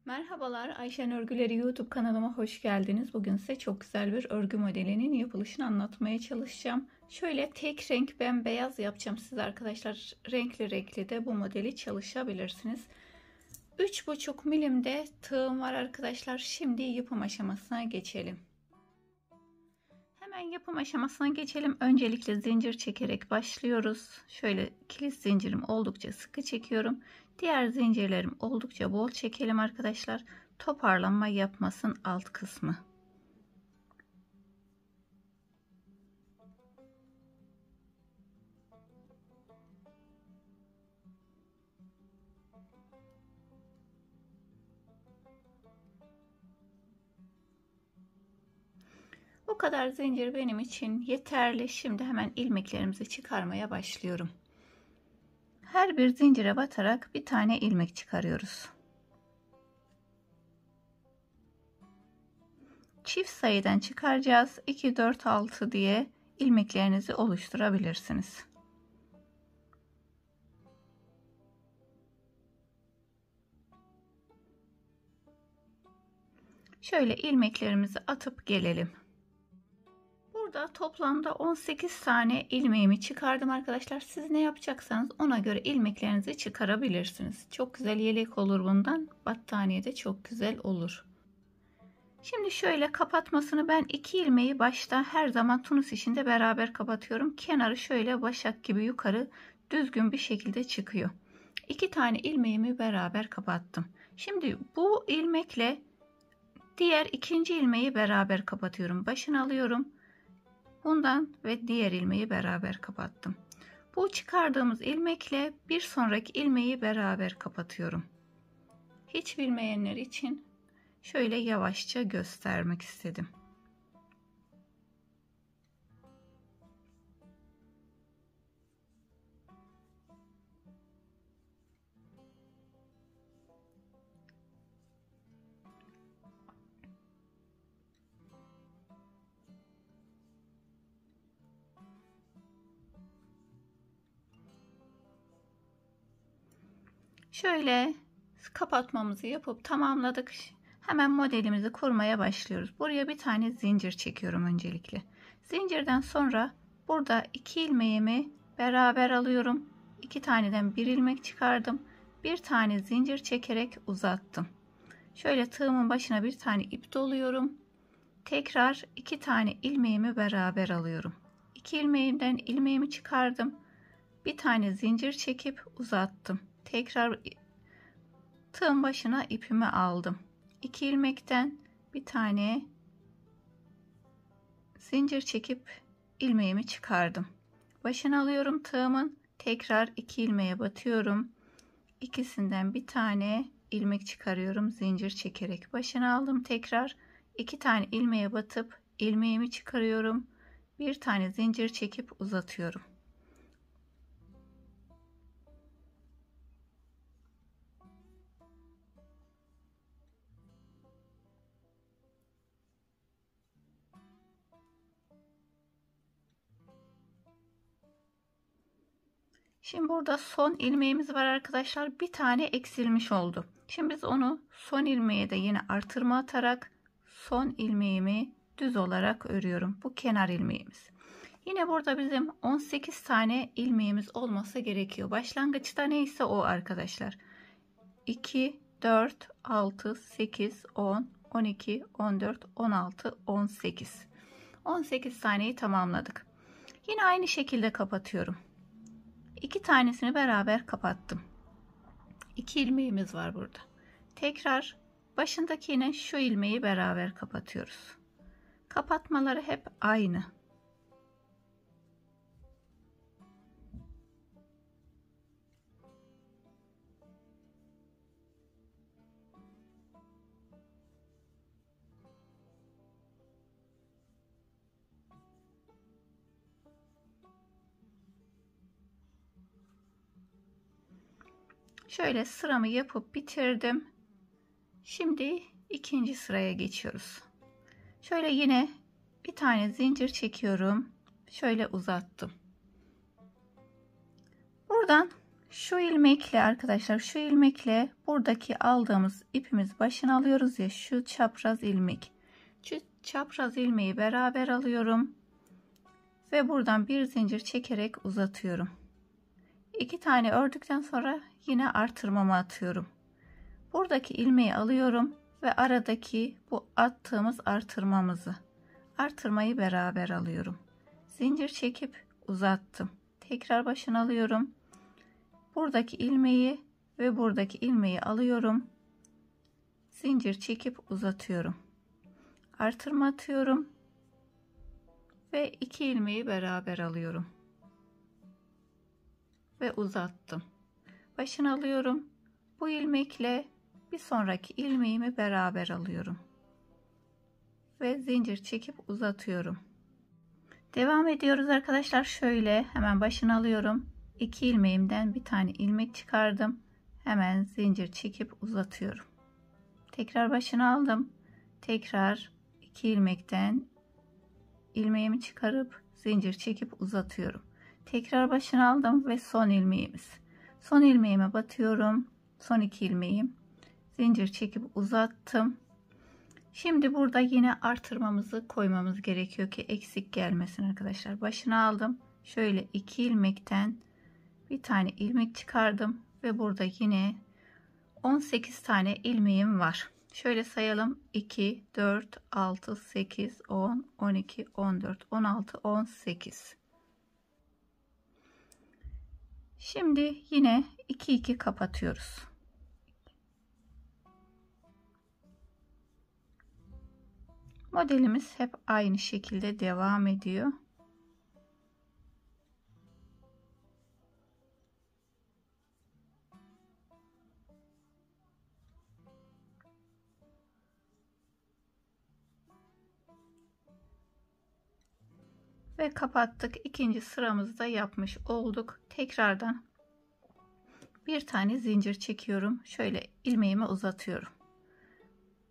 Merhabalar, Ayşen Örgüleri YouTube kanalıma hoş geldiniz. Bugün size çok güzel bir örgü modelinin yapılışını anlatmaya çalışacağım. Şöyle tek renk bembeyaz yapacağım size arkadaşlar. Renkli renkli de bu modeli çalışabilirsiniz. 3,5 milimde tığım var arkadaşlar. Şimdi yapım aşamasına geçelim. Hemen yapım aşamasına geçelim. Öncelikle zincir çekerek başlıyoruz. Şöyle kilit zincirim oldukça sıkı çekiyorum. Diğer zincirlerim oldukça bol çekelim arkadaşlar. Toparlanma yapmasın alt kısmı. Bu kadar zincir benim için yeterli. Şimdi hemen ilmeklerimizi çıkarmaya başlıyorum. Her bir zincire batarak bir tane ilmek çıkarıyoruz. Çift sayıdan çıkaracağız. 2, 4, 6 diye ilmeklerinizi oluşturabilirsiniz. Şöyle ilmeklerimizi atıp gelelim. Burada toplamda 18 tane ilmeğimi çıkardım arkadaşlar. Siz ne yapacaksanız ona göre ilmeklerinizi çıkarabilirsiniz. Çok güzel yelek olur bundan. Battaniye de çok güzel olur. Şimdi şöyle kapatmasını ben 2 ilmeği başta her zaman tunus işinde beraber kapatıyorum. Kenarı şöyle başak gibi yukarı düzgün bir şekilde çıkıyor. 2 tane ilmeğimi beraber kapattım. Şimdi bu ilmekle diğer ikinci ilmeği beraber kapatıyorum. Başını alıyorum. Bundan ve diğer ilmeği beraber kapattım. Bu çıkardığımız ilmekle bir sonraki ilmeği beraber kapatıyorum. Hiç bilmeyenler için şöyle yavaşça göstermek istedim. Şöyle kapatmamızı yapıp tamamladık. Hemen modelimizi kurmaya başlıyoruz. Buraya bir tane zincir çekiyorum öncelikle. Zincirden sonra burada 2 ilmeğimi beraber alıyorum. 2 taneden bir ilmek çıkardım. Bir tane zincir çekerek uzattım. Şöyle tığımın başına bir tane ip doluyorum. Tekrar 2 tane ilmeğimi beraber alıyorum. 2 ilmeğimden ilmeğimi çıkardım. Bir tane zincir çekip uzattım. Tekrar tığın başına ipimi aldım. 2 ilmekten bir tane zincir çekip ilmeğimi çıkardım. Başını alıyorum tığımın. Tekrar 2 ilmeğe batıyorum. İkisinden bir tane ilmek çıkarıyorum. Zincir çekerek başını aldım. Tekrar 2 tane ilmeğe batıp ilmeğimi çıkarıyorum. Bir tane zincir çekip uzatıyorum. Şimdi burada son ilmeğimiz var arkadaşlar. Bir tane eksilmiş oldu. Şimdi biz onu son ilmeğe de yine artırma atarak son ilmeğimi düz olarak örüyorum. Bu kenar ilmeğimiz. Yine burada bizim 18 tane ilmeğimiz olması gerekiyor. Başlangıçta neyse o arkadaşlar. 2, 4, 6, 8, 10, 12, 14, 16, 18. 18 taneyi tamamladık. Yine aynı şekilde kapatıyorum. 2 tanesini beraber kapattım. 2 ilmeğimiz var burada. Tekrar başındaki yine şu ilmeği beraber kapatıyoruz. Kapatmaları hep aynı. Şöyle sıramı yapıp bitirdim. Şimdi ikinci sıraya geçiyoruz. Şöyle yine bir tane zincir çekiyorum. Şöyle uzattım. Buradan şu ilmekle arkadaşlar, şu ilmekle buradaki aldığımız ipimiz başına alıyoruz ya, şu çapraz ilmek. Şu çapraz ilmeği beraber alıyorum ve buradan bir zincir çekerek uzatıyorum. 2 tane ördükten sonra yine artırmamı atıyorum. Buradaki ilmeği alıyorum ve aradaki bu attığımız artırmayı beraber alıyorum. Zincir çekip uzattım. Tekrar başına alıyorum. Buradaki ilmeği ve buradaki ilmeği alıyorum. Zincir çekip uzatıyorum. Artırma atıyorum ve 2 ilmeği beraber alıyorum ve uzattım. Başına alıyorum. Bu ilmekle bir sonraki ilmeğimi beraber alıyorum ve zincir çekip uzatıyorum. Devam ediyoruz arkadaşlar. Şöyle hemen başına alıyorum. 2 ilmeğimden bir tane ilmek çıkardım. Hemen zincir çekip uzatıyorum. Tekrar başına aldım. Tekrar 2 ilmekten ilmeğimi çıkarıp zincir çekip uzatıyorum. Tekrar başına aldım ve son ilmeğimiz. Son ilmeğime batıyorum. Son 2 ilmeğim. Zincir çekip uzattım. Şimdi burada yine artırmamızı koymamız gerekiyor ki eksik gelmesin arkadaşlar. Başına aldım. Şöyle 2 ilmekten bir tane ilmek çıkardım ve burada yine 18 tane ilmeğim var. Şöyle sayalım: 2, 4, 6, 8, 10, 12, 14, 16, 18. Şimdi yine 2 kapatıyoruz. Modelimiz hep aynı şekilde devam ediyor. Ve kapattık. İkinci sıramızı da yapmış olduk. Tekrardan bir tane zincir çekiyorum. Şöyle ilmeğimi uzatıyorum.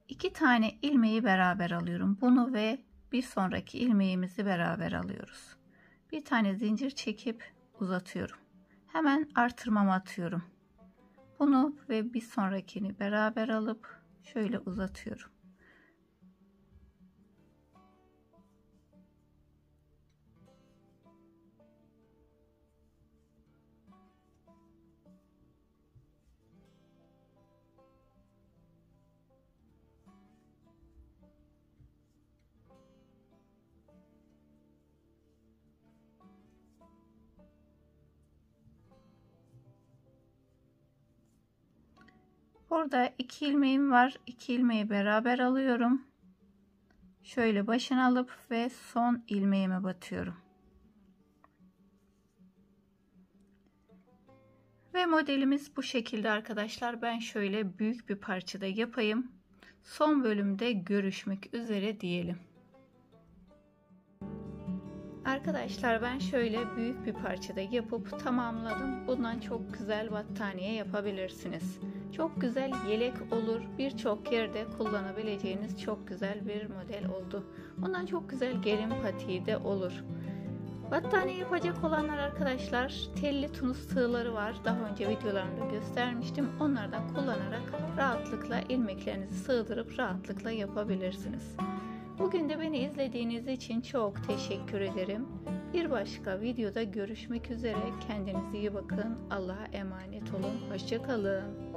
2 tane ilmeği beraber alıyorum. Bunu ve bir sonraki ilmeğimizi beraber alıyoruz. Bir tane zincir çekip uzatıyorum. Hemen artırmamı atıyorum. Bunu ve bir sonrakini beraber alıp şöyle uzatıyorum. Burada 2 ilmeğim var. 2 ilmeği beraber alıyorum. Şöyle başına alıp ve son ilmeğime batıyorum. Ve modelimiz bu şekilde arkadaşlar. Ben şöyle büyük bir parçada yapayım. Son bölümde görüşmek üzere diyelim. Arkadaşlar ben şöyle büyük bir parçada yapıp tamamladım. Bundan çok güzel battaniye yapabilirsiniz. Çok güzel yelek olur. Birçok yerde kullanabileceğiniz çok güzel bir model oldu. Bundan çok güzel gelin patiği de olur. Battaniye yapacak olanlar arkadaşlar, telli tunus tığları var. Daha önce videolarımda göstermiştim. Onlardan kullanarak rahatlıkla ilmeklerinizi sığdırıp rahatlıkla yapabilirsiniz. Bugün de beni izlediğiniz için çok teşekkür ederim. Bir başka videoda görüşmek üzere. Kendinize iyi bakın. Allah'a emanet olun. Hoşça kalın.